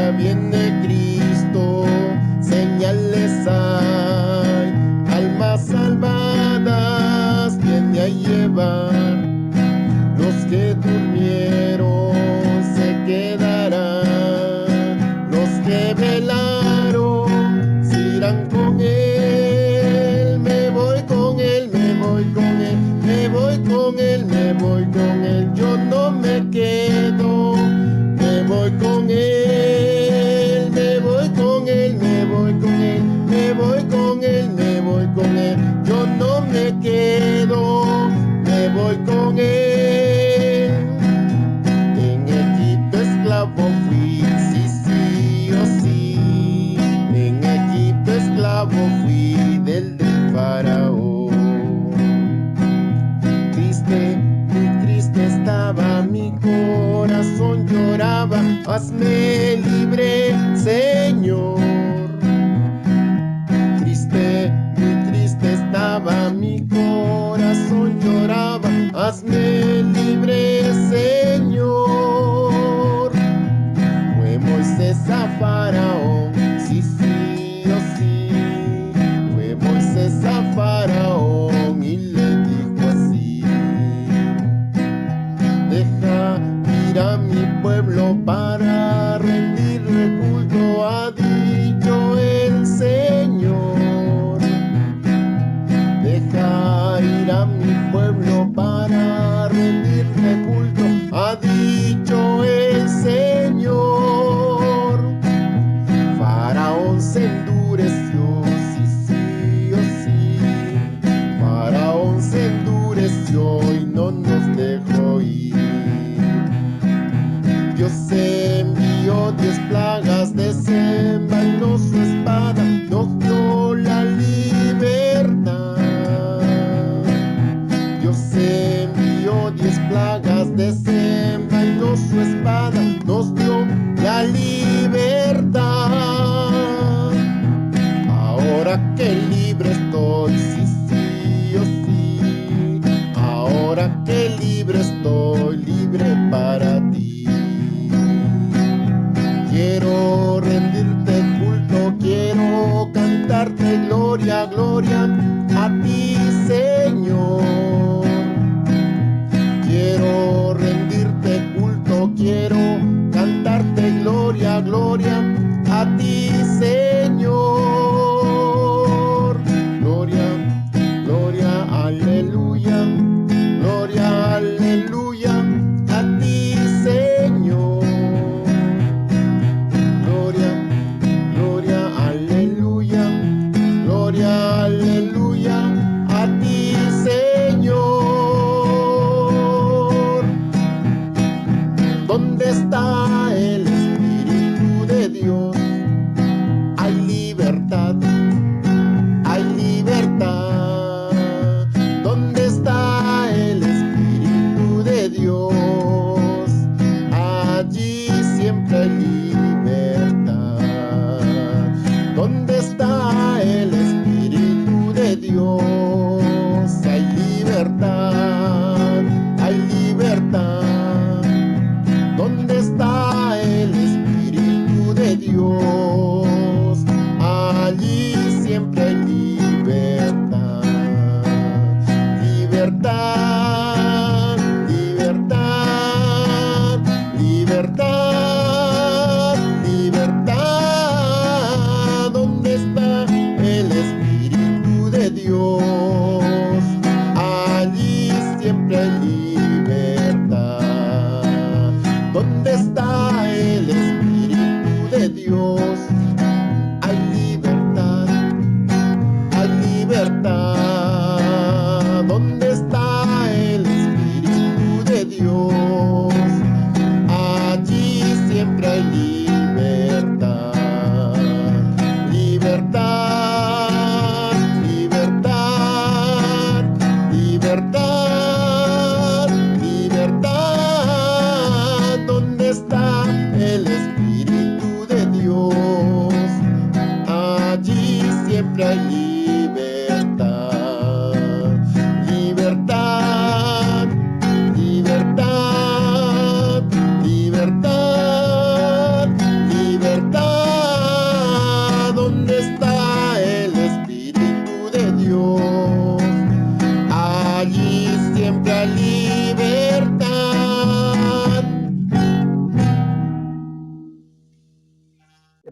Ya viene Cristo, señales hay, almas salvadas viene a llevar. Los que durmieron se quedarán, los que velaron se irán con Él. Me voy con Él, me voy con Él, me voy con Él, me voy con Él. Yo no me quedo, me voy con Él, me voy con Él, me voy con Él, me voy con Él, me voy con Él. Yo no me quedo, me voy con Él. En Egipto esclavo fui, sí, sí, oh sí. En Egipto esclavo fui del faraón. Triste, muy triste estaba mi corazón, lloraba, hazme libre, Señor. Triste, muy triste estaba mi corazón, lloraba, hazme libre, Señor. Fue Moisés a Faraón, sí, sí, oh sí. Fue Moisés a Faraón y le dijo así: deja ir a mi pueblo para rendirle culto, ha dicho el Señor. Deja ir a mi pueblo para rendirle culto, ha dicho el Señor. Faraón se endureció, sí, sí, oh sí. Faraón se endureció y no nos dejó ir. Dios envió 10 plagas, desenvainó su espada, nos dio la libertad. Dios envió 10 plagas, desenvainó su espada, nos dio la libertad. Ahora que libre estoy, sí, sí, oh sí. Ahora que libre estoy, libre para ti. Quiero rendirte culto, quiero cantarte gloria, gloria a ti, Señor. Quiero rendirte culto, quiero cantarte gloria, gloria a ti, Señor. Gloria, gloria, aleluya, gloria, aleluya a ti, Señor. Gloria, gloria, aleluya, gloria, aleluya a ti, Señor. ¿Dónde está el Espíritu de Dios?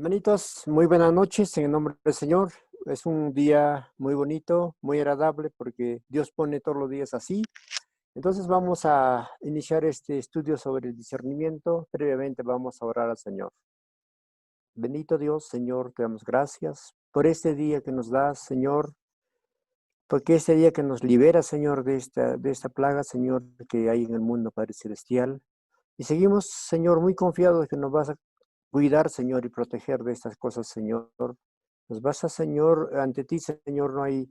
Hermanitos, muy buenas noches en el nombre del Señor. Es un día muy bonito, muy agradable porque Dios pone todos los días así. Entonces vamos a iniciar este estudio sobre el discernimiento. Previamente vamos a orar al Señor. Bendito Dios, Señor, te damos gracias por este día que nos das, Señor, porque este día que nos libera, Señor, de esta plaga, Señor, que hay en el mundo, Padre Celestial. Y seguimos, Señor, muy confiados de que nos vas a cuidar, Señor, y proteger de estas cosas, Señor. Nos vas a, Señor, ante ti, Señor, no hay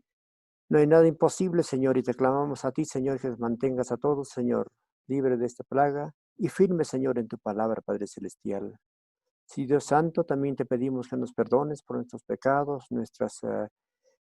nada imposible, Señor, y te clamamos a ti, Señor, que nos mantengas a todos, Señor, libre de esta plaga y firme, Señor, en tu palabra, Padre Celestial. Sí, Dios Santo, también te pedimos que nos perdones por nuestros pecados, nuestras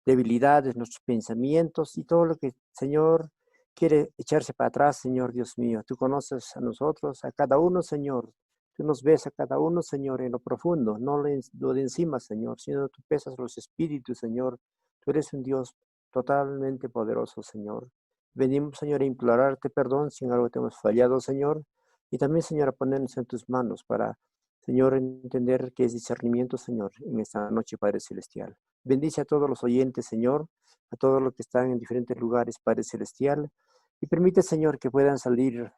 debilidades, nuestros pensamientos y todo lo que, Señor, quiere echarse para atrás, Señor Dios mío. Tú conoces a nosotros, a cada uno, Señor. Tú nos ves a cada uno, Señor, en lo profundo, no lo de encima, Señor, sino tú pesas los espíritus, Señor. Tú eres un Dios totalmente poderoso, Señor. Venimos, Señor, a implorarte perdón si en algo te hemos fallado, Señor. Y también, Señor, a ponernos en tus manos para, Señor, entender que es discernimiento, Señor, en esta noche, Padre Celestial. Bendice a todos los oyentes, Señor, a todos los que están en diferentes lugares, Padre Celestial, y permite, Señor, que puedan salir,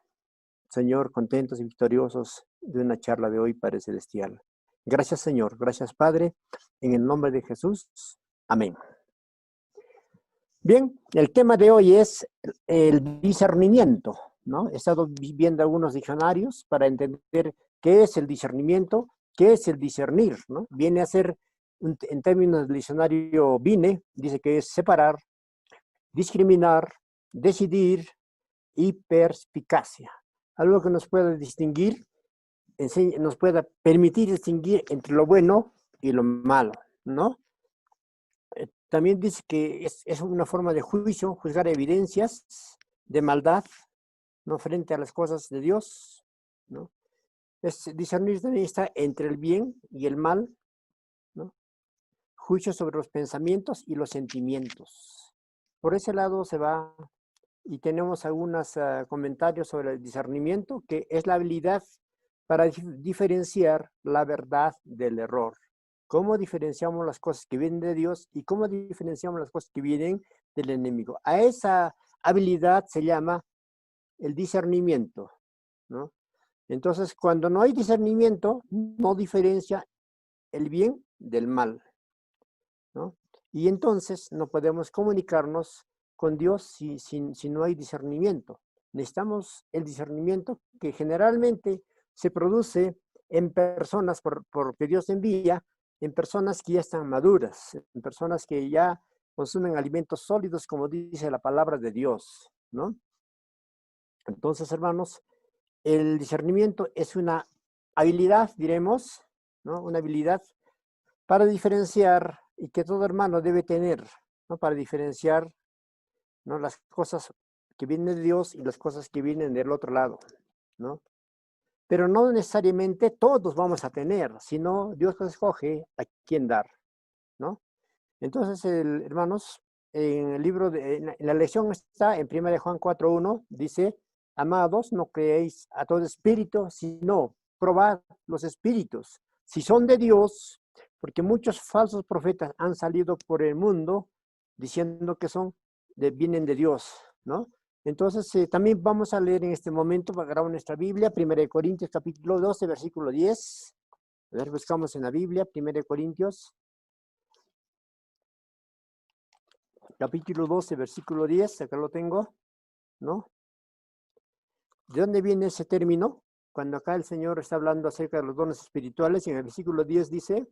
Señor, contentos y victoriosos de una charla de hoy, Padre Celestial. Gracias, Señor. Gracias, Padre. En el nombre de Jesús. Amén. Bien, el tema de hoy es el discernimiento, ¿no? He estado viendo algunos diccionarios para entender qué es el discernimiento, qué es el discernir, ¿no? Viene a ser, en términos del diccionario BINE, dice que es separar, discriminar, decidir y perspicacia. Algo que nos pueda distinguir, nos pueda permitir distinguir entre lo bueno y lo malo, ¿no? También dice que es una forma de juicio, juzgar evidencias de maldad, ¿no? Frente a las cosas de Dios, ¿no? Discernir también está entre el bien y el mal, ¿no? Juicio sobre los pensamientos y los sentimientos. Por ese lado se va y tenemos algunos comentarios sobre el discernimiento, que es la habilidad para diferenciar la verdad del error. ¿Cómo diferenciamos las cosas que vienen de Dios y cómo diferenciamos las cosas que vienen del enemigo? A esa habilidad se llama el discernimiento, ¿no? Entonces, cuando no hay discernimiento, no diferencia el bien del mal, ¿no? Y entonces no podemos comunicarnos con Dios si no hay discernimiento. Necesitamos el discernimiento que generalmente se produce en personas, porque Dios envía, en personas que ya están maduras, en personas que ya consumen alimentos sólidos, como dice la palabra de Dios, ¿no? Entonces, hermanos, el discernimiento es una habilidad, diremos, ¿no? Una habilidad para diferenciar y que todo hermano debe tener, ¿no? Para diferenciar, ¿no? Las cosas que vienen de Dios y las cosas que vienen del otro lado, ¿no? Pero no necesariamente todos vamos a tener, sino Dios escoge a quién dar, ¿no? Entonces, hermanos, en el libro, en la lección está en 1 Juan 4:1, dice, amados, no creéis a todo espíritu, sino probad los espíritus, si son de Dios, porque muchos falsos profetas han salido por el mundo diciendo que vienen de Dios, ¿no? Entonces, también vamos a leer en este momento, para grabar nuestra Biblia, 1 Corintios capítulo 12, versículo 10. A ver, buscamos en la Biblia, 1 Corintios capítulo 12, versículo 10, acá lo tengo, ¿no? ¿De dónde viene ese término? Cuando acá el Señor está hablando acerca de los dones espirituales, y en el versículo 10 dice,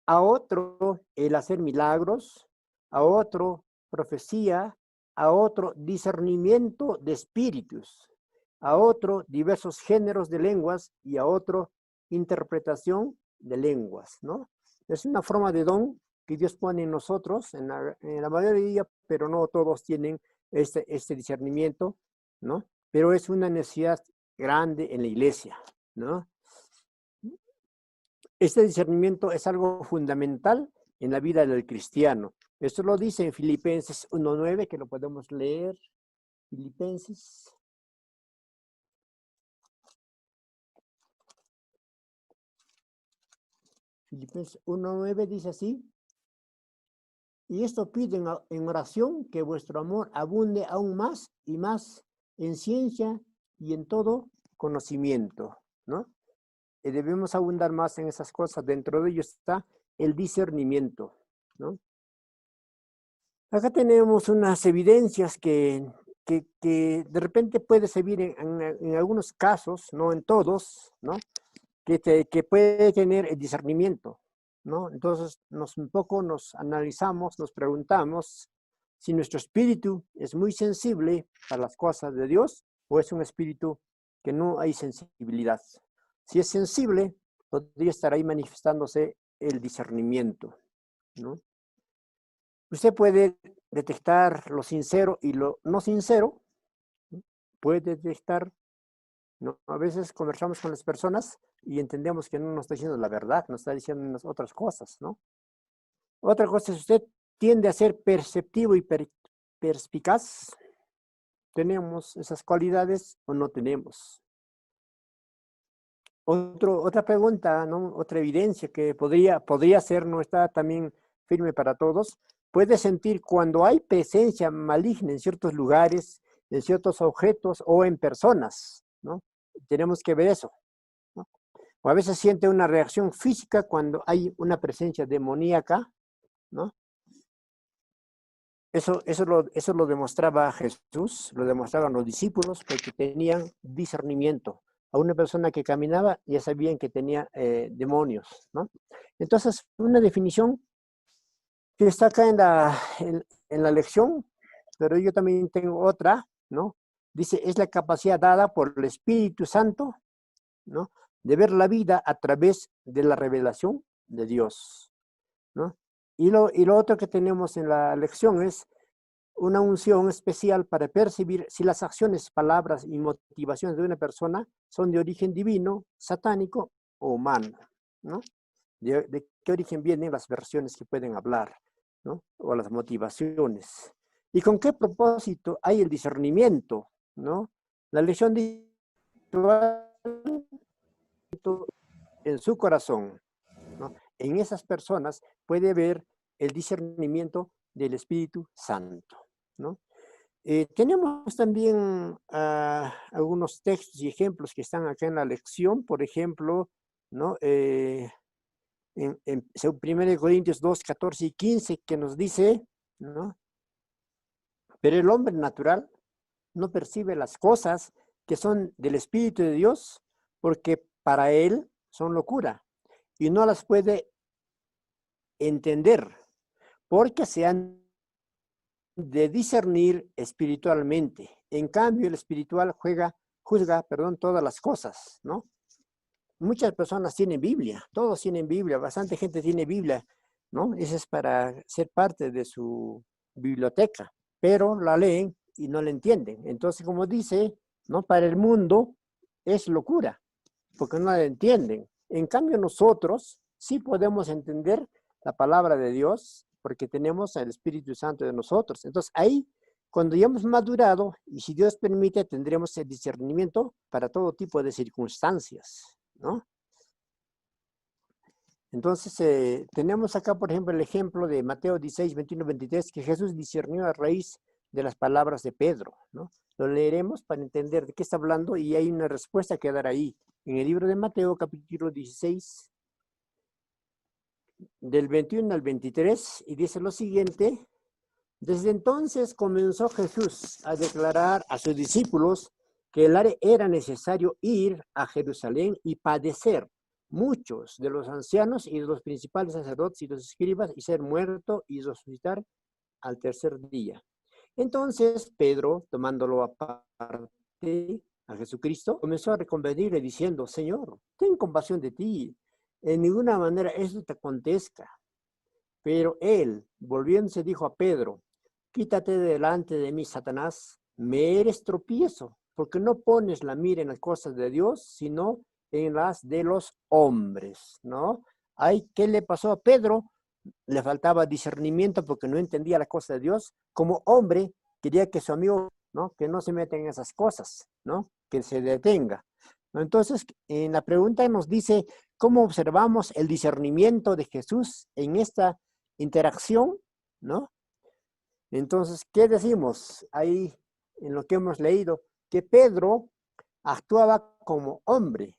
a otro el hacer milagros, a otro profecía, a otro discernimiento de espíritus, a otro diversos géneros de lenguas y a otro interpretación de lenguas, ¿no? Es una forma de don que Dios pone en nosotros, en la mayoría, pero no todos tienen este discernimiento, ¿no? Pero es una necesidad grande en la iglesia, ¿no? Este discernimiento es algo fundamental en la vida del cristiano. Esto lo dice en Filipenses 1:9, que lo podemos leer. Filipenses. Filipenses 1:9 dice así: y esto piden en oración, que vuestro amor abunde aún más y más en ciencia y en todo conocimiento, ¿no? Y debemos abundar más en esas cosas. Dentro de ello está el discernimiento, ¿no? Acá tenemos unas evidencias que de repente puede servir en algunos casos, no en todos, ¿no? Que puede tener el discernimiento, ¿no? Entonces, un poco nos analizamos, nos preguntamos si nuestro espíritu es muy sensible a las cosas de Dios o es un espíritu que no hay sensibilidad. Si es sensible, podría estar ahí manifestándose el discernimiento, ¿no? Usted puede detectar lo sincero y lo no sincero, ¿no? Puede detectar, ¿no? A veces conversamos con las personas y entendemos que no nos está diciendo la verdad, nos está diciendo unas otras cosas, ¿no? Otra cosa es usted tiende a ser perceptivo y perspicaz. ¿Tenemos esas cualidades o no tenemos? Otra pregunta, ¿no? Otra evidencia que podría ser, no está también firme para todos. Puede sentir cuando hay presencia maligna en ciertos lugares, en ciertos objetos o en personas, ¿no? Tenemos que ver eso, ¿no? O a veces siente una reacción física cuando hay una presencia demoníaca, ¿no? Eso lo demostraba Jesús, lo demostraban los discípulos porque tenían discernimiento. A una persona que caminaba ya sabían que tenía demonios, ¿no? Entonces, una definición que está acá en la lección, pero yo también tengo otra, ¿no? Dice, es la capacidad dada por el Espíritu Santo, ¿no? De ver la vida a través de la revelación de Dios, ¿no? Y lo otro que tenemos en la lección es una unción especial para percibir si las acciones, palabras y motivaciones de una persona son de origen divino, satánico o humano, ¿no? De qué origen vienen las versiones que pueden hablar, ¿no? O las motivaciones. ¿Y con qué propósito hay el discernimiento, ¿no? La lección de en su corazón, ¿no? En esas personas puede haber el discernimiento del Espíritu Santo, ¿no? Tenemos también algunos textos y ejemplos que están acá en la lección, por ejemplo, ¿no? En 1 Corintios 2, 14 y 15, que nos dice, ¿no? Pero el hombre natural no percibe las cosas que son del Espíritu de Dios, porque para él son locura, y no las puede entender, porque se han de discernir espiritualmente. En cambio, el espiritual juzga, todas las cosas, ¿no? Muchas personas tienen Biblia, todos tienen Biblia, bastante gente tiene Biblia, ¿no? Eso es para ser parte de su biblioteca, pero la leen y no la entienden. Entonces, como dice, ¿no? Para el mundo es locura, porque no la entienden. En cambio, nosotros sí podemos entender la palabra de Dios, porque tenemos el Espíritu Santo de nosotros. Entonces, ahí, cuando ya hemos madurado, y si Dios permite, tendremos el discernimiento para todo tipo de circunstancias, ¿no? Entonces, tenemos acá, por ejemplo, el ejemplo de Mateo 16, 21, 23, que Jesús discernió a raíz de las palabras de Pedro, ¿no? Lo leeremos para entender de qué está hablando y hay una respuesta que dar ahí. En el libro de Mateo, capítulo 16, del 21 al 23, y dice lo siguiente: desde entonces comenzó Jesús a declarar a sus discípulos que era necesario ir a Jerusalén y padecer muchos de los ancianos y de los principales sacerdotes y los escribas y ser muerto y resucitar al tercer día. Entonces Pedro, tomándolo aparte a Jesucristo, comenzó a reconvenirle diciendo: Señor, ten compasión de ti, en ninguna manera esto te acontezca. Pero él, volviéndose, dijo a Pedro: quítate delante de mí, Satanás, me eres tropiezo, porque no pones la mira en las cosas de Dios, sino en las de los hombres, ¿no? Ay, ¿qué le pasó a Pedro? Le faltaba discernimiento porque no entendía la cosa de Dios. Como hombre, quería que su amigo, ¿no? Que no se meta en esas cosas, ¿no? Que se detenga. ¿no? Entonces, en la pregunta nos dice, ¿cómo observamos el discernimiento de Jesús en esta interacción, ¿no? Entonces, ¿qué decimos ahí en lo que hemos leído? Que Pedro actuaba como hombre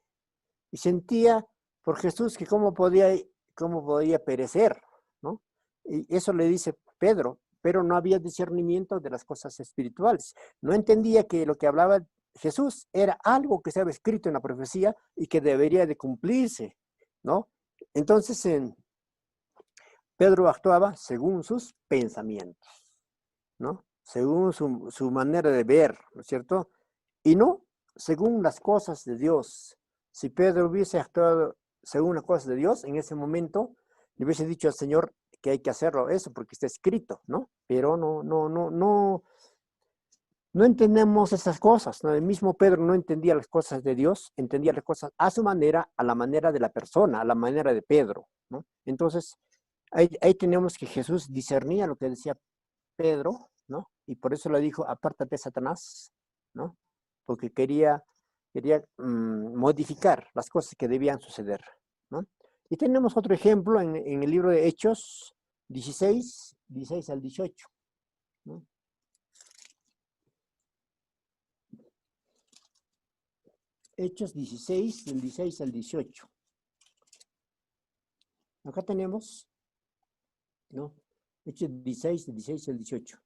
y sentía por Jesús que cómo podía perecer, ¿no? Y eso le dice Pedro, pero no había discernimiento de las cosas espirituales. No entendía que lo que hablaba Jesús era algo que estaba escrito en la profecía y que debería de cumplirse, ¿no? Entonces, Pedro actuaba según sus pensamientos, ¿no? Según su manera de ver, ¿no es cierto? Y no según las cosas de Dios. Si Pedro hubiese actuado según las cosas de Dios, en ese momento le hubiese dicho al Señor que hay que hacerlo eso porque está escrito, ¿no? Pero no entendemos esas cosas, ¿no? El mismo Pedro no entendía las cosas de Dios, entendía las cosas a su manera, a la manera de la persona, a la manera de Pedro, ¿no? Entonces, ahí tenemos que Jesús discernía lo que decía Pedro, ¿no? Y por eso le dijo, apártate, Satanás, ¿no? Porque quería modificar las cosas que debían suceder, ¿no? Y tenemos otro ejemplo en el libro de Hechos 16 al 18, ¿no? Hechos 16, del 16 al 18. Acá tenemos, ¿no? Hechos 16, del 16 al 18.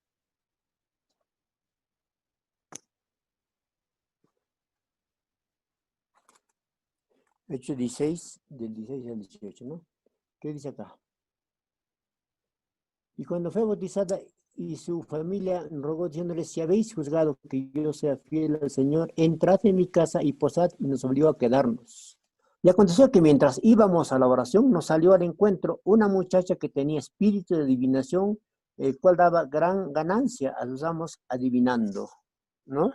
Hechos 16, del 16 al 18, ¿no? ¿Qué dice acá? Y cuando fue bautizada y su familia rogó diciéndole, si habéis juzgado que yo sea fiel al Señor, entrad en mi casa y posad, y nos obligó a quedarnos. Y aconteció que mientras íbamos a la oración, nos salió al encuentro una muchacha que tenía espíritu de adivinación, el cual daba gran ganancia a los amos adivinando, ¿no?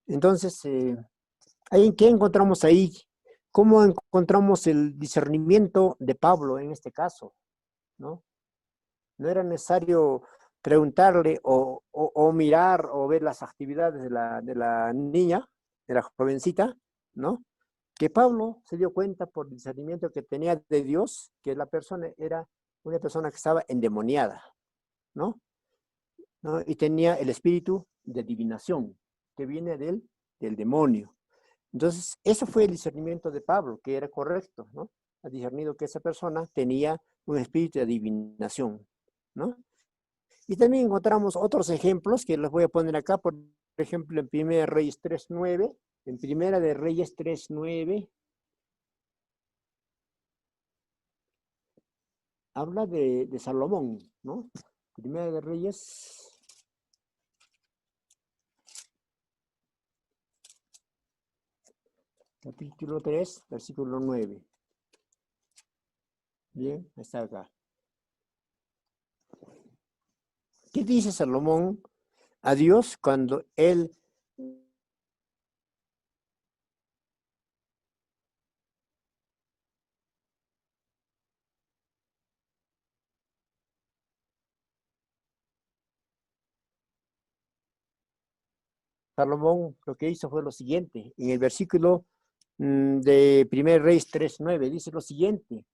Entonces, ¿qué encontramos ahí? ¿Cómo encontramos el discernimiento de Pablo en este caso, ¿no? No era necesario preguntarle o mirar o ver las actividades de la niña, de la jovencita, ¿no? Que Pablo se dio cuenta por el discernimiento que tenía de Dios, que la persona era una persona que estaba endemoniada, ¿no? ¿No? Y tenía el espíritu de adivinación, que viene del demonio. Entonces, eso fue el discernimiento de Pablo, que era correcto, ¿no? Ha discernido que esa persona tenía un espíritu de adivinación, ¿no? Y también encontramos otros ejemplos que los voy a poner acá, por ejemplo, en Primera de Reyes 3:9, en Primera de Reyes 3:9, habla de Salomón, ¿no? Primera de Reyes, capítulo 3, versículo 9. Bien, está acá. ¿Qué dice Salomón a Dios cuando él Salomón lo que hizo fue lo siguiente? En el versículo de 1 Reyes 3:9 dice lo siguiente: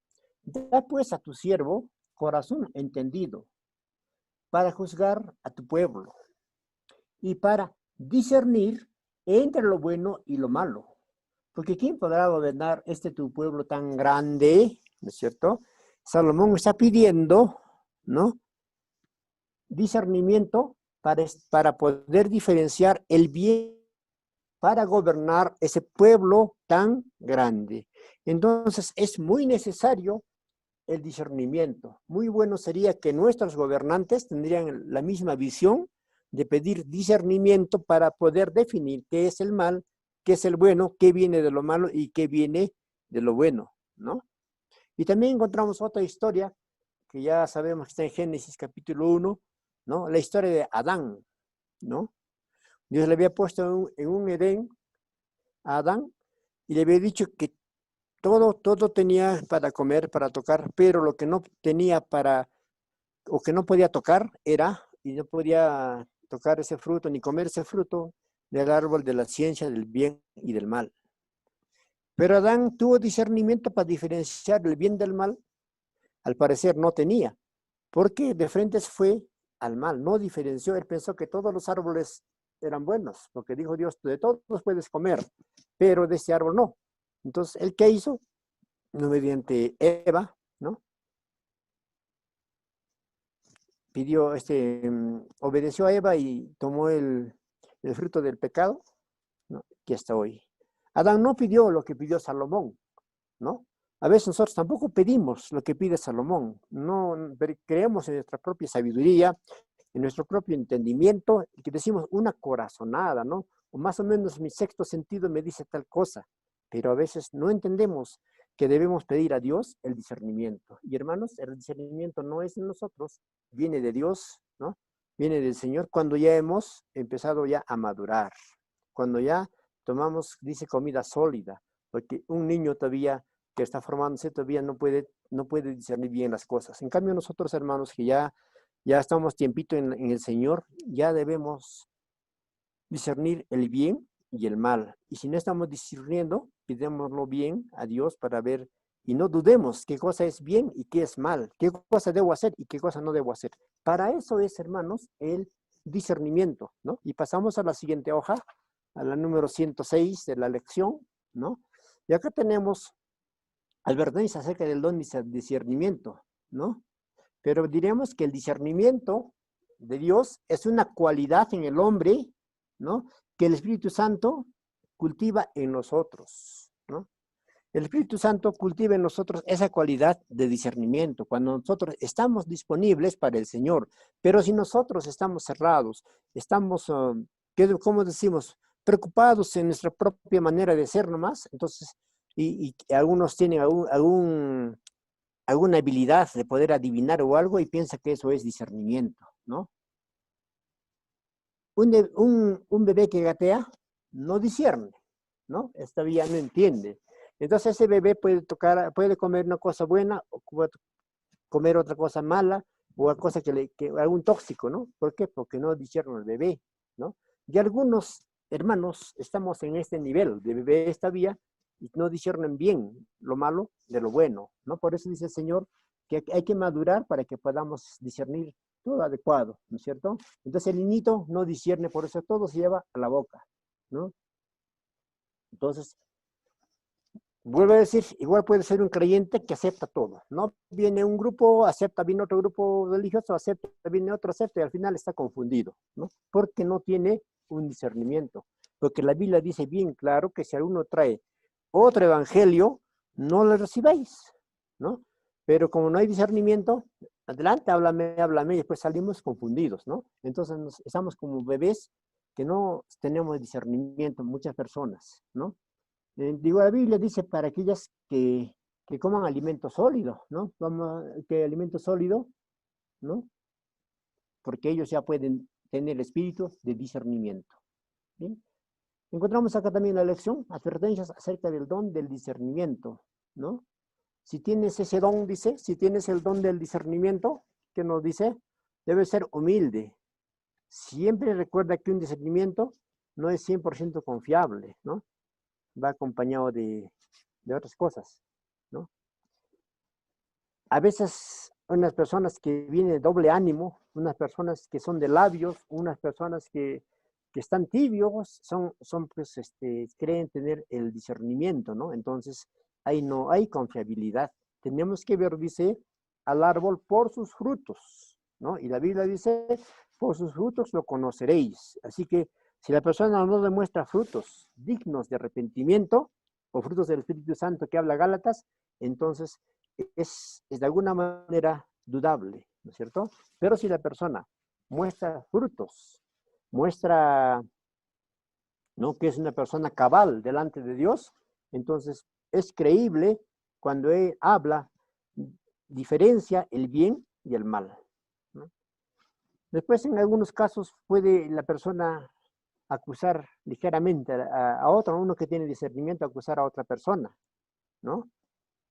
da pues a tu siervo corazón entendido para juzgar a tu pueblo y para discernir entre lo bueno y lo malo. Porque ¿quién podrá gobernar tu pueblo tan grande? ¿No es cierto? Salomón está pidiendo, ¿no? Discernimiento para poder diferenciar el bien para gobernar ese pueblo tan grande. Entonces es muy necesario el discernimiento. Muy bueno sería que nuestros gobernantes tendrían la misma visión de pedir discernimiento para poder definir qué es el mal, qué es el bueno, qué viene de lo malo y qué viene de lo bueno, ¿no? Y también encontramos otra historia que ya sabemos que está en Génesis capítulo 1, ¿no? La historia de Adán, ¿no? Dios le había puesto en un Edén a Adán y le había dicho que todo tenía para comer, para tocar, pero lo que no tenía o que no podía tocar y no podía tocar ese fruto, ni comer ese fruto del árbol de la ciencia del bien y del mal, Pero Adán tuvo discernimiento para diferenciar el bien del mal. Al parecer no tenía, porque de frente se fue al mal, no diferenció. Él pensó que todos los árboles eran buenos, porque dijo Dios, de todos puedes comer, pero de ese árbol no. Entonces, ¿él qué hizo? No, mediante Eva, ¿no? Pidió, obedeció a Eva y tomó el fruto del pecado, ¿no? Que hasta hoy. Adán no pidió lo que pidió Salomón, ¿no? A veces nosotros tampoco pedimos lo que pide Salomón, no creemos en nuestra propia sabiduría, en nuestro propio entendimiento, y que decimos una corazonada, ¿no? O más o menos mi sexto sentido me dice tal cosa, pero a veces no entendemos que debemos pedir a Dios el discernimiento. Y hermanos, el discernimiento no es de nosotros, viene de Dios, ¿no? Viene del Señor cuando ya hemos empezado ya a madurar, cuando ya tomamos, dice, comida sólida, porque un niño todavía que está formándose todavía no puede discernir bien las cosas. En cambio nosotros, hermanos, que ya estamos tiempito en el Señor, ya debemos discernir el bien y el mal. Y si no estamos discerniendo, pidémoslo bien a Dios para ver y no dudemos qué cosa es bien y qué es mal, qué cosa debo hacer y qué cosa no debo hacer. Para eso es, hermanos, el discernimiento, ¿no? Y pasamos a la siguiente hoja, a la número 106 de la lección, ¿no? Y acá tenemos advertencia acerca del don de discernimiento, ¿no? Pero diremos que el discernimiento de Dios es una cualidad en el hombre, ¿no? Que el Espíritu Santo cultiva en nosotros, ¿no? El Espíritu Santo cultiva en nosotros esa cualidad de discernimiento, cuando nosotros estamos disponibles para el Señor, pero si nosotros estamos cerrados, estamos, ¿cómo decimos? Preocupados en nuestra propia manera de ser nomás, entonces, y algunos tienen alguna habilidad de poder adivinar o algo y piensa que eso es discernimiento, ¿no? Un bebé que gatea no discierne, ¿no? Todavía no entiende. Entonces ese bebé puede comer una cosa buena o puede comer otra cosa mala o cosa algún tóxico, ¿no? ¿Por qué? Porque no discierne el bebé, ¿no? Y algunos hermanos estamos en este nivel de bebé todavía y no disciernen bien lo malo de lo bueno, ¿no? Por eso dice el Señor que hay que madurar para que podamos discernir todo adecuado, ¿no es cierto? Entonces el niñito no discierne, por eso todo se lleva a la boca, ¿no? Entonces, vuelvo a decir, igual puede ser un creyente que acepta todo, ¿no? Viene un grupo, acepta, viene otro grupo religioso, acepta, viene otro, acepta, y al final está confundido, ¿no? Porque no tiene un discernimiento. Porque la Biblia dice bien claro que si alguno trae otro evangelio, no lo recibáis, ¿no? Pero como no hay discernimiento, adelante, háblame, y después salimos confundidos, ¿no? Entonces estamos como bebés que no tenemos discernimiento, muchas personas, ¿no? Digo, la Biblia dice para aquellas que coman alimento sólido, ¿no? Que alimento sólido, ¿no? Porque ellos ya pueden tener espíritu de discernimiento. ¿Bien? Encontramos acá también la lección, advertencias acerca del don del discernimiento, ¿no? Si tienes ese don, dice, si tienes el don del discernimiento, ¿qué nos dice? Debe ser humilde. Siempre recuerda que un discernimiento no es 100% confiable, ¿no? Va acompañado de otras cosas, ¿no? A veces unas personas que vienen de doble ánimo, unas personas que son de labios, unas personas que están tibios, son pues, creen tener el discernimiento, ¿no? Entonces, ahí no hay confiabilidad. Tenemos que ver, dice, al árbol por sus frutos, ¿no? Y la Biblia dice, por sus frutos lo conoceréis. Así que si la persona no demuestra frutos dignos de arrepentimiento o frutos del Espíritu Santo que habla Gálatas, entonces es de alguna manera dudable, ¿no es cierto? Pero si la persona muestra frutos, muestra, ¿no?, que es una persona cabal delante de Dios, entonces es creíble cuando él habla, diferencia el bien y el mal, ¿no? Después, en algunos casos, puede la persona acusar ligeramente a otro, uno que tiene discernimiento, acusar a otra persona, ¿no?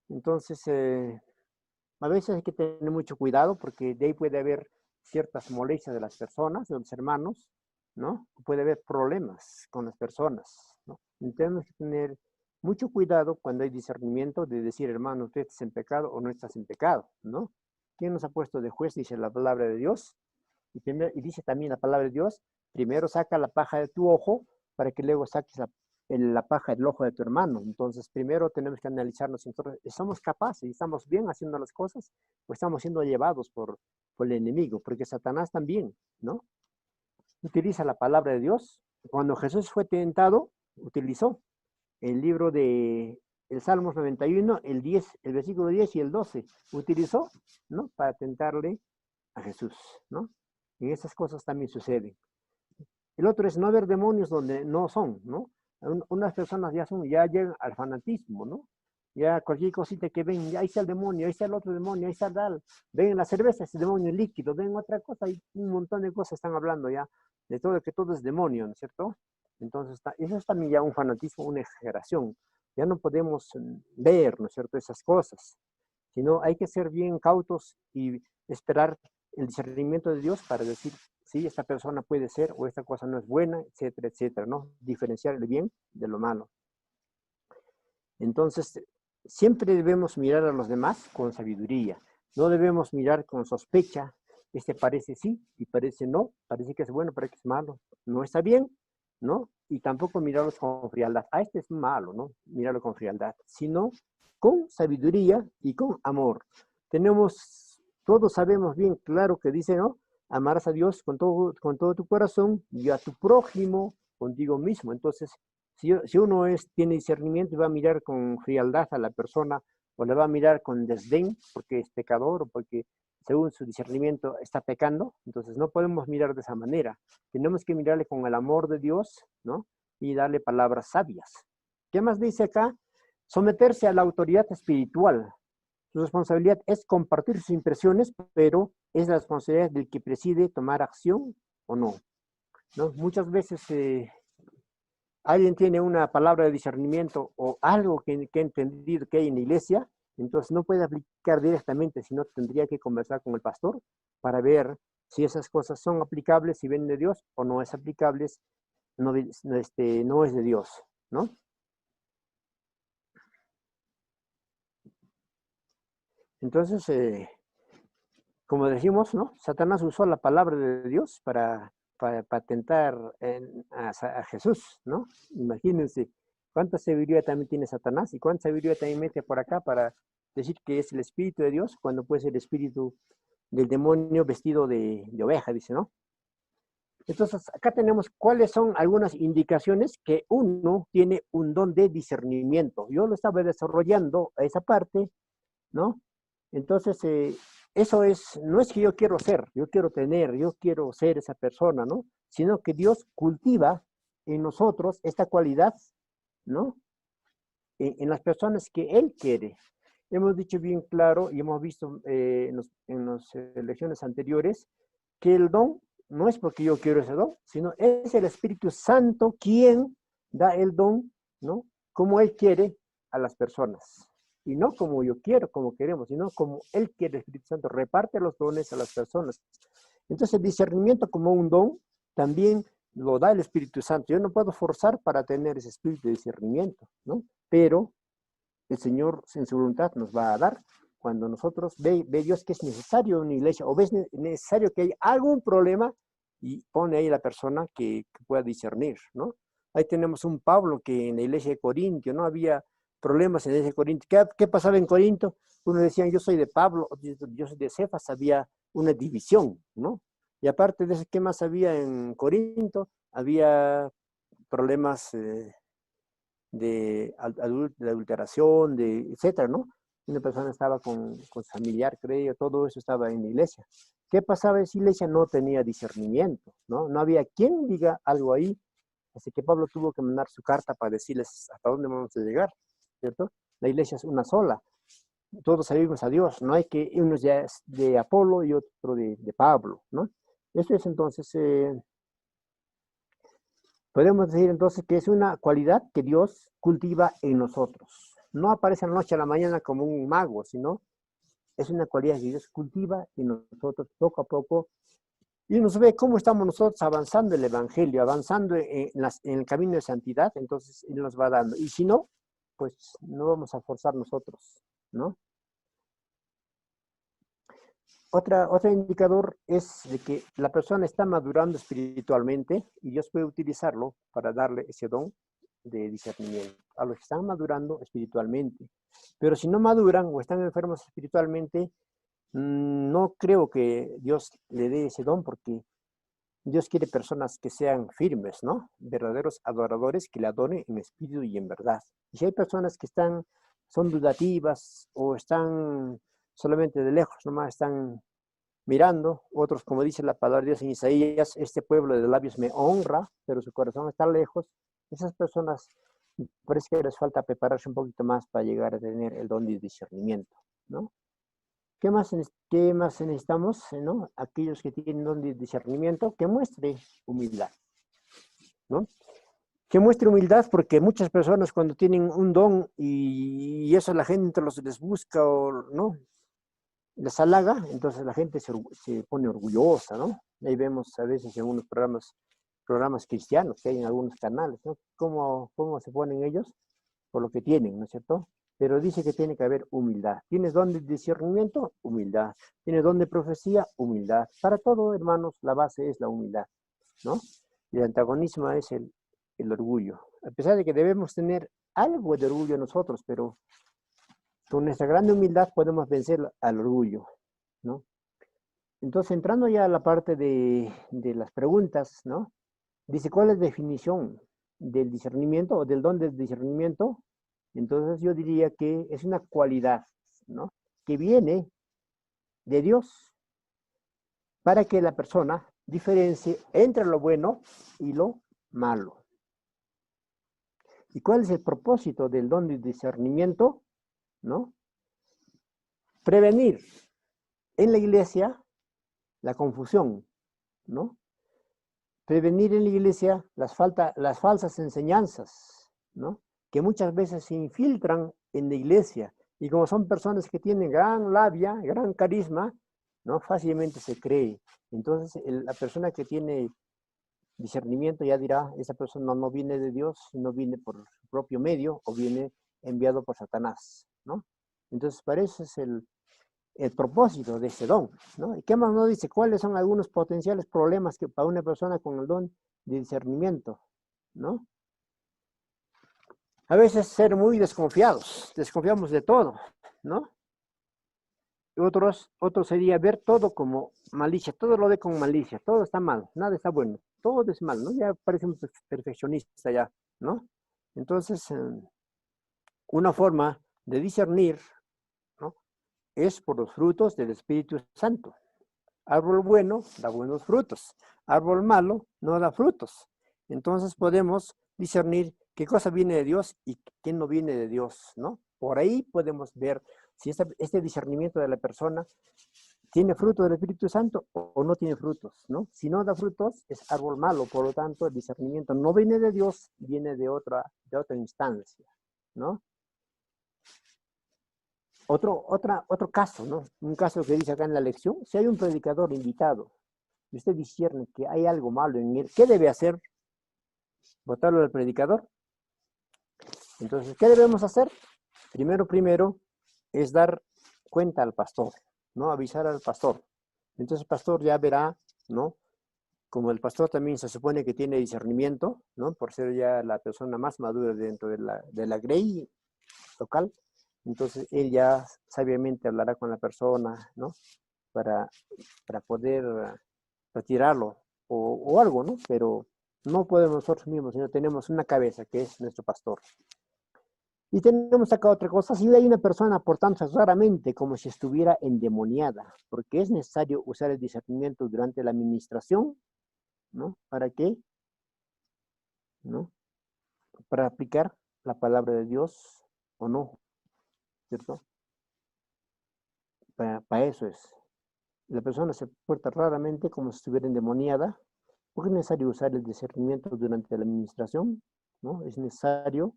Entonces, a veces hay que tener mucho cuidado porque de ahí puede haber ciertas molestias de las personas, de los hermanos, ¿no? Puede haber problemas con las personas, ¿no? Tenemos que tener mucho cuidado cuando hay discernimiento de decir, hermano, tú estás en pecado o no estás en pecado, ¿no? ¿Quién nos ha puesto de juez? Dice la palabra de Dios. Y dice también la palabra de Dios, primero saca la paja de tu ojo para que luego saques la paja del ojo de tu hermano. Entonces, primero tenemos que analizarnos si nosotros somos capaces y estamos bien haciendo las cosas o estamos siendo llevados por el enemigo, porque Satanás también, ¿no? Utiliza la palabra de Dios. Cuando Jesús fue tentado, utilizó el libro de el Salmos 91, el 10, el versículo 10 y el 12, utilizó, ¿no? Para tentarle a Jesús, ¿no? Y esas cosas también suceden. El otro es no ver demonios donde no son, ¿no? Unas personas ya llegan al fanatismo, ¿no? Ya cualquier cosita que ven, ya ahí está el demonio, ahí está el otro demonio, ahí está tal. Ven la cerveza, ese demonio líquido, ven otra cosa, hay un montón de cosas están hablando ya, de todo, que todo es demonio, ¿no es cierto? Entonces, eso es también ya un fanatismo, una exageración. Ya no podemos ver, ¿no es cierto?, esas cosas, sino hay que ser bien cautos y esperar el discernimiento de Dios para decir, sí, esta persona puede ser o esta cosa no es buena, etcétera, etcétera, ¿no? Diferenciar el bien de lo malo. Entonces, siempre debemos mirar a los demás con sabiduría. No debemos mirar con sospecha. Este parece sí y parece no. Parece que es bueno, parece que es malo. No está bien, ¿no? Y tampoco mirarlos con frialdad. Ah, este es malo, ¿no? Mirarlo con frialdad. Sino con sabiduría y con amor. Todos sabemos bien claro que dice, ¿no? Amarás a Dios con todo tu corazón y a tu prójimo contigo mismo. Entonces, si uno tiene discernimiento y va a mirar con frialdad a la persona o le va a mirar con desdén porque es pecador o porque según su discernimiento está pecando, entonces no podemos mirar de esa manera. Tenemos que mirarle con el amor de Dios, ¿no? Y darle palabras sabias. ¿Qué más dice acá? Someterse a la autoridad espiritual. Su responsabilidad es compartir sus impresiones, pero es la responsabilidad del que preside tomar acción o no, ¿no? Muchas veces alguien tiene una palabra de discernimiento o algo que ha entendido que hay en la iglesia, entonces no puede aplicar directamente, sino tendría que conversar con el pastor para ver si esas cosas son aplicables, si vienen de Dios o no es aplicables, no es de Dios, ¿no? Entonces, como decimos, ¿no? Satanás usó la palabra de Dios para tentar a Jesús, ¿no? Imagínense cuánta sabiduría también tiene Satanás y cuánta sabiduría también mete por acá para decir que es el Espíritu de Dios cuando puede ser el Espíritu del demonio vestido de oveja, dice, ¿no? Entonces, acá tenemos cuáles son algunas indicaciones que uno tiene un don de discernimiento. Yo lo estaba desarrollando a esa parte, ¿no? Entonces, eso no es que yo quiero ser, yo quiero tener, yo quiero ser esa persona, ¿no? Sino que Dios cultiva en nosotros esta cualidad, ¿no? En las personas que Él quiere. Hemos dicho bien claro y hemos visto en las lecciones anteriores que el don no es porque yo quiero ese don, sino es el Espíritu Santo quien da el don, ¿no? Como Él quiere a las personas. Y no como yo quiero, como queremos, sino como Él quiere, el Espíritu Santo reparte los dones a las personas. Entonces el discernimiento como un don también lo da el Espíritu Santo. Yo no puedo forzar para tener ese espíritu de discernimiento, ¿no? Pero el Señor en su voluntad nos va a dar cuando nosotros ve Dios que es necesario una iglesia o ves necesario que hay algún problema y pone ahí la persona que pueda discernir, ¿no? Ahí tenemos un Pablo que en la iglesia de Corintio no había problemas en la iglesia de Corintio. ¿Qué pasaba en Corinto? Uno decía, yo soy de Pablo, yo soy de Cefas, había una división, ¿no? Y aparte de eso, ¿qué más había en Corinto? Había problemas de adulteración, etcétera, ¿no? Una persona estaba con su familiar, creo, todo eso estaba en la iglesia. ¿Qué pasaba? Esa iglesia no tenía discernimiento, ¿no? No había quien diga algo ahí. Así que Pablo tuvo que mandar su carta para decirles hasta dónde vamos a llegar, ¿cierto? La iglesia es una sola. Todos servimos a Dios. No hay que uno ya es de Apolo y otro de Pablo, ¿no? Esto es entonces, podemos decir entonces que es una cualidad que Dios cultiva en nosotros. No aparece a la noche a la mañana como un mago, sino es una cualidad que Dios cultiva en nosotros poco a poco y nos ve cómo estamos nosotros avanzando en el Evangelio, avanzando en el camino de santidad, entonces Él nos va dando. Y si no, pues no vamos a forzar nosotros, ¿no? Otro indicador es de que la persona está madurando espiritualmente y Dios puede utilizarlo para darle ese don de discernimiento a los que están madurando espiritualmente. Pero si no maduran o están enfermos espiritualmente, no creo que Dios le dé ese don, porque Dios quiere personas que sean firmes, ¿no? Verdaderos adoradores que le adoren en espíritu y en verdad. Y si hay personas que son dudativas o están solamente de lejos, nomás están mirando, otros, como dice la palabra de Dios en Isaías, este pueblo de labios me honra, pero su corazón está lejos. Esas personas parece que les falta prepararse un poquito más para llegar a tener el don de discernimiento, ¿no? Qué más necesitamos, ¿no? Aquellos que tienen don de discernimiento, que muestre humildad, ¿no? Que muestre humildad, porque muchas personas cuando tienen un don y eso la gente les busca o no, les halaga, entonces la gente se pone orgullosa, ¿no? Ahí vemos a veces en unos programas cristianos que hay en algunos canales, ¿no? ¿Cómo se ponen ellos? Por lo que tienen, ¿no es cierto? Pero dice que tiene que haber humildad. ¿Tienes don de discernimiento? Humildad. ¿Tienes don de profecía? Humildad. Para todo, hermanos, la base es la humildad, ¿no? Y el antagonismo es el orgullo. A pesar de que debemos tener algo de orgullo nosotros, pero con nuestra gran humildad podemos vencer al orgullo, ¿no? Entonces, entrando ya a la parte de las preguntas, ¿no? Dice, ¿cuál es la definición del discernimiento o del don del discernimiento? Entonces yo diría que es una cualidad, ¿no? Que viene de Dios para que la persona diferencie entre lo bueno y lo malo. ¿Y cuál es el propósito del don de discernimiento? ¿No? Prevenir en la iglesia la confusión, ¿no? Prevenir en la iglesia las falsas enseñanzas, ¿no? Que muchas veces se infiltran en la iglesia y como son personas que tienen gran labia, gran carisma, ¿no? Fácilmente se cree. Entonces la persona que tiene discernimiento ya dirá, esa persona no viene de Dios, no viene por su propio medio o viene enviado por Satanás, ¿no? Entonces para eso es el propósito de ese don, ¿no? ¿Y qué más nos dice? ¿Cuáles son algunos potenciales problemas que para una persona con el don de discernimiento, ¿no? A veces ser muy desconfiamos de todo, ¿no? Otros sería ver todo como malicia, todo lo ve con malicia, todo está mal, nada está bueno, todo es mal, ¿no? Ya parece un perfeccionista ya, ¿no? Entonces, una forma de discernir, ¿no? Es por los frutos del Espíritu Santo. Árbol bueno da buenos frutos, árbol malo no da frutos. Entonces podemos discernir qué cosa viene de Dios y qué no viene de Dios, ¿no? Por ahí podemos ver si este discernimiento de la persona tiene fruto del Espíritu Santo o no tiene frutos, ¿no? Si no da frutos, es árbol malo, por lo tanto el discernimiento no viene de Dios, viene de otra instancia, ¿no? Otro caso, ¿no? Un caso que dice acá en la lección, si hay un predicador invitado y usted discierne que hay algo malo en él, ¿qué debe hacer? ¿Votarlo al predicador? Entonces, ¿qué debemos hacer? Primero es dar cuenta al pastor, ¿no? Avisar al pastor. Entonces el pastor ya verá, ¿no? Como el pastor también se supone que tiene discernimiento, ¿no? Por ser ya la persona más madura dentro de la grey local, entonces él ya sabiamente hablará con la persona, ¿no? Para poder retirarlo o algo, ¿no? Pero no podemos nosotros mismos, sino tenemos una cabeza que es nuestro pastor. Y tenemos acá otra cosa, si hay una persona, por tanto, raramente como si estuviera endemoniada, porque es necesario usar el discernimiento durante la administración, ¿no? ¿Para qué? ¿No? Para aplicar la palabra de Dios o no, ¿cierto? Para eso es. La persona se porta raramente como si estuviera endemoniada, porque es necesario usar el discernimiento durante la administración, ¿no? Es necesario,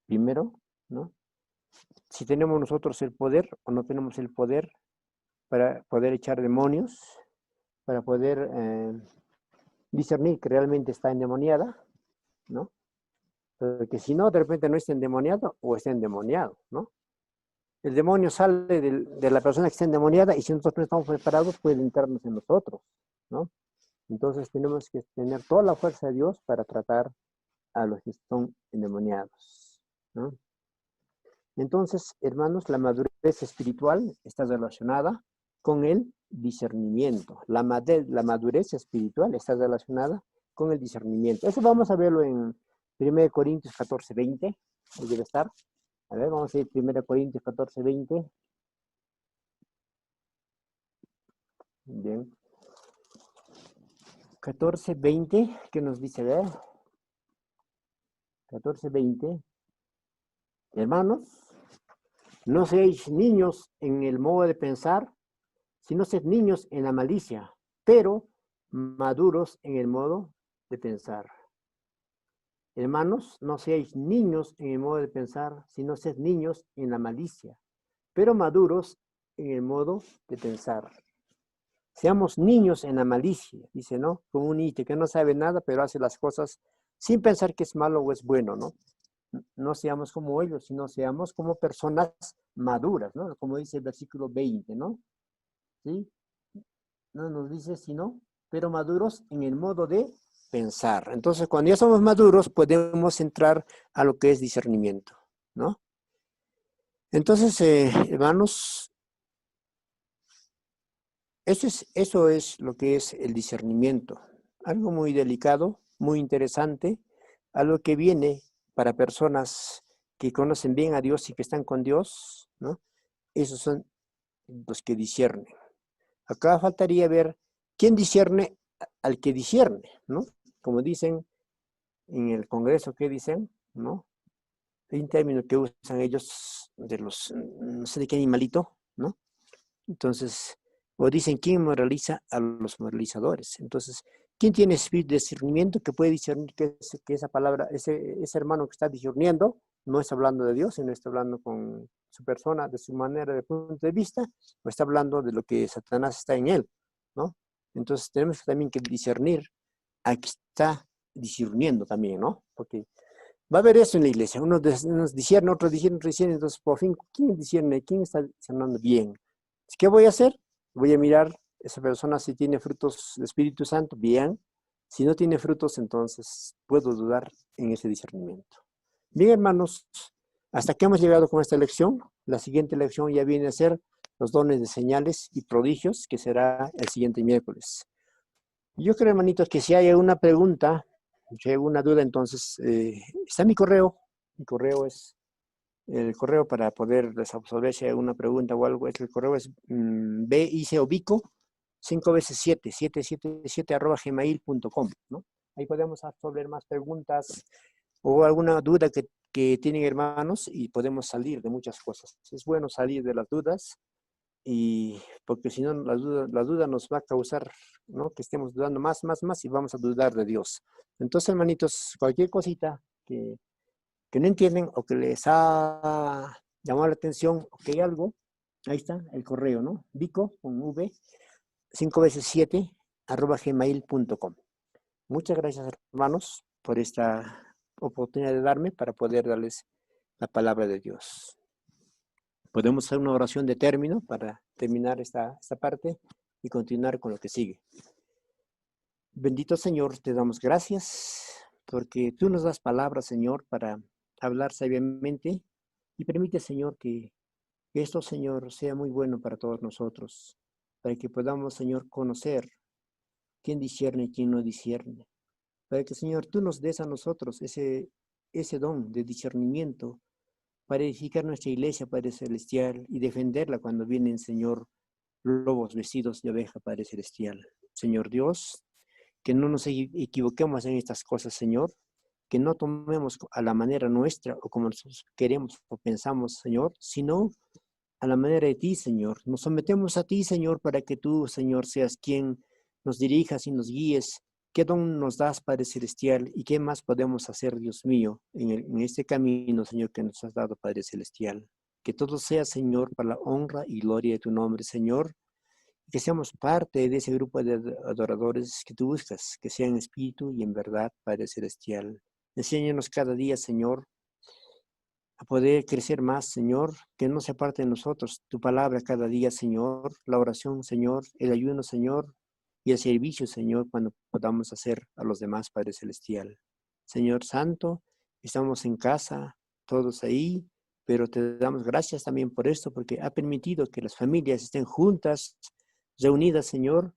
primero, ¿no? Si tenemos nosotros el poder o no tenemos el poder para poder echar demonios, para poder discernir que realmente está endemoniada, ¿no? Porque si no, de repente no está endemoniado o está endemoniado, ¿no? El demonio sale de la persona que está endemoniada y si nosotros no estamos preparados puede entrarnos en nosotros, ¿no? Entonces tenemos que tener toda la fuerza de Dios para tratar a los que están endemoniados, ¿no? Entonces, hermanos, la madurez espiritual está relacionada con el discernimiento. La madurez espiritual está relacionada con el discernimiento. Eso vamos a verlo en 1 Corintios 14, 20. Ahí debe estar. A ver, vamos a ir 1 Corintios 14, 20. Bien. 14, 20, ¿qué nos dice? A ver. 14, 20. Hermanos, no seáis niños en el modo de pensar, sino sed niños en la malicia, pero maduros en el modo de pensar. Hermanos, no seáis niños en el modo de pensar, sino sed niños en la malicia, pero maduros en el modo de pensar. Seamos niños en la malicia, dice, ¿no? Como un niño que no sabe nada, pero hace las cosas sin pensar que es malo o es bueno, ¿no? No seamos como ellos, sino seamos como personas maduras, ¿no? Como dice el versículo 20, ¿no? ¿Sí? No nos dice sino, pero maduros en el modo de pensar. Entonces, cuando ya somos maduros, podemos entrar a lo que es discernimiento, ¿no? Entonces, hermanos, eso es lo que es el discernimiento. Algo muy delicado, muy interesante, algo que viene para personas que conocen bien a Dios y que están con Dios, ¿no? Esos son los que disciernen. Acá faltaría ver quién discierne al que discierne, ¿no? Como dicen en el Congreso, ¿qué dicen? ¿No? Hay un término que usan ellos de los, no sé de qué animalito, ¿no? Entonces, o dicen quién moraliza a los moralizadores. Entonces, ¿quién tiene espíritu de discernimiento que puede discernir que esa palabra, ese hermano que está discerniendo, no está hablando de Dios, sino está hablando con su persona, de su manera, de punto de vista, o está hablando de lo que Satanás está en él, ¿no? Entonces, tenemos también que discernir a que está discerniendo también, ¿no? Porque va a haber eso en la iglesia. Unos disciernen, otros disciernen, entonces por fin, ¿quién discierne? ¿Quién está discerniendo bien? ¿Qué voy a hacer? Voy a mirar esa persona si tiene frutos del Espíritu Santo, bien. Si no tiene frutos, entonces puedo dudar en ese discernimiento. Bien, hermanos, hasta que hemos llegado con esta lección. La siguiente lección ya viene a ser los dones de señales y prodigios, que será el siguiente miércoles. Yo creo, hermanitos, que si hay alguna pregunta, si hay alguna duda, entonces está mi correo. Mi correo es el correo para poder resolver si hay alguna pregunta o algo. El correo es bicobico 5 veces 7, 777 @gmail.com, ¿no? Ahí podemos resolver más preguntas o alguna duda que tienen hermanos y podemos salir de muchas cosas. Es bueno salir de las dudas y porque si no la duda nos va a causar, ¿no? Que estemos dudando más y vamos a dudar de Dios. Entonces, hermanitos, cualquier cosita que no entienden o que les ha llamado la atención o que hay algo, ahí está el correo, ¿no? Vico con V 5 veces 7 @gmail.com. Muchas gracias, hermanos, por esta oportunidad de darme para poder darles la palabra de Dios. Podemos hacer una oración de término para terminar esta parte y continuar con lo que sigue. Bendito Señor, te damos gracias porque tú nos das palabras, Señor, para hablar sabiamente y permite, Señor, que esto, Señor, sea muy bueno para todos nosotros, para que podamos, Señor, conocer quién discierne y quién no discierne, para que, Señor, tú nos des a nosotros ese don de discernimiento para edificar nuestra iglesia, Padre Celestial, y defenderla cuando vienen, Señor, lobos vestidos de oveja, Padre Celestial. Señor Dios, que no nos equivoquemos en estas cosas, Señor, que no tomemos a la manera nuestra o como nosotros queremos o pensamos, Señor, sino a la manera de ti, Señor. Nos sometemos a ti, Señor, para que tú, Señor, seas quien nos dirijas y nos guíes. ¿Qué don nos das, Padre Celestial? ¿Y qué más podemos hacer, Dios mío, en este camino, Señor, que nos has dado, Padre Celestial? Que todo sea, Señor, para la honra y gloria de tu nombre, Señor. Que seamos parte de ese grupo de adoradores que tú buscas, que sean en espíritu y en verdad, Padre Celestial. Enséñanos cada día, Señor, a poder crecer más, Señor, que no se aparte de nosotros tu palabra cada día, Señor, la oración, Señor, el ayuno, Señor, y el servicio, Señor, cuando podamos hacer a los demás, Padre Celestial. Señor Santo, estamos en casa, todos ahí, pero te damos gracias también por esto, porque ha permitido que las familias estén juntas, reunidas, Señor,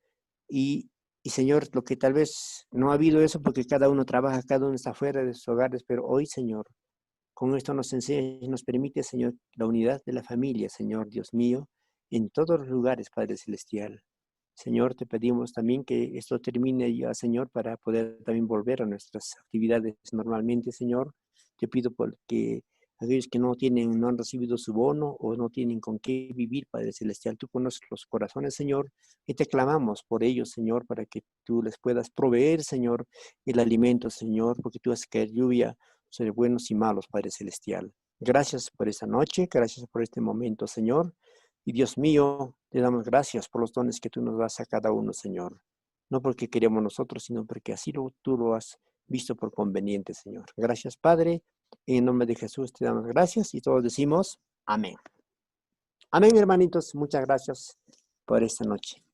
y Señor, lo que tal vez no ha habido eso porque cada uno trabaja, cada uno está fuera de sus hogares, pero hoy, Señor, con esto nos enseña y nos permite, Señor, la unidad de la familia, Señor, Dios mío, en todos los lugares, Padre Celestial. Señor, te pedimos también que esto termine ya, Señor, para poder también volver a nuestras actividades normalmente, Señor. Te pido porque aquellos que no tienen, no han recibido su bono o no tienen con qué vivir, Padre Celestial, tú conoces los corazones, Señor, y te clamamos por ellos, Señor, para que tú les puedas proveer, Señor, el alimento, Señor, porque tú haces caer lluvia sobre buenos y malos, Padre Celestial. Gracias por esta noche, gracias por este momento, Señor. Y Dios mío, te damos gracias por los dones que tú nos das a cada uno, Señor. No porque queremos nosotros, sino porque así tú lo has visto por conveniente, Señor. Gracias, Padre. En nombre de Jesús te damos gracias y todos decimos amén. Amén, hermanitos. Muchas gracias por esta noche.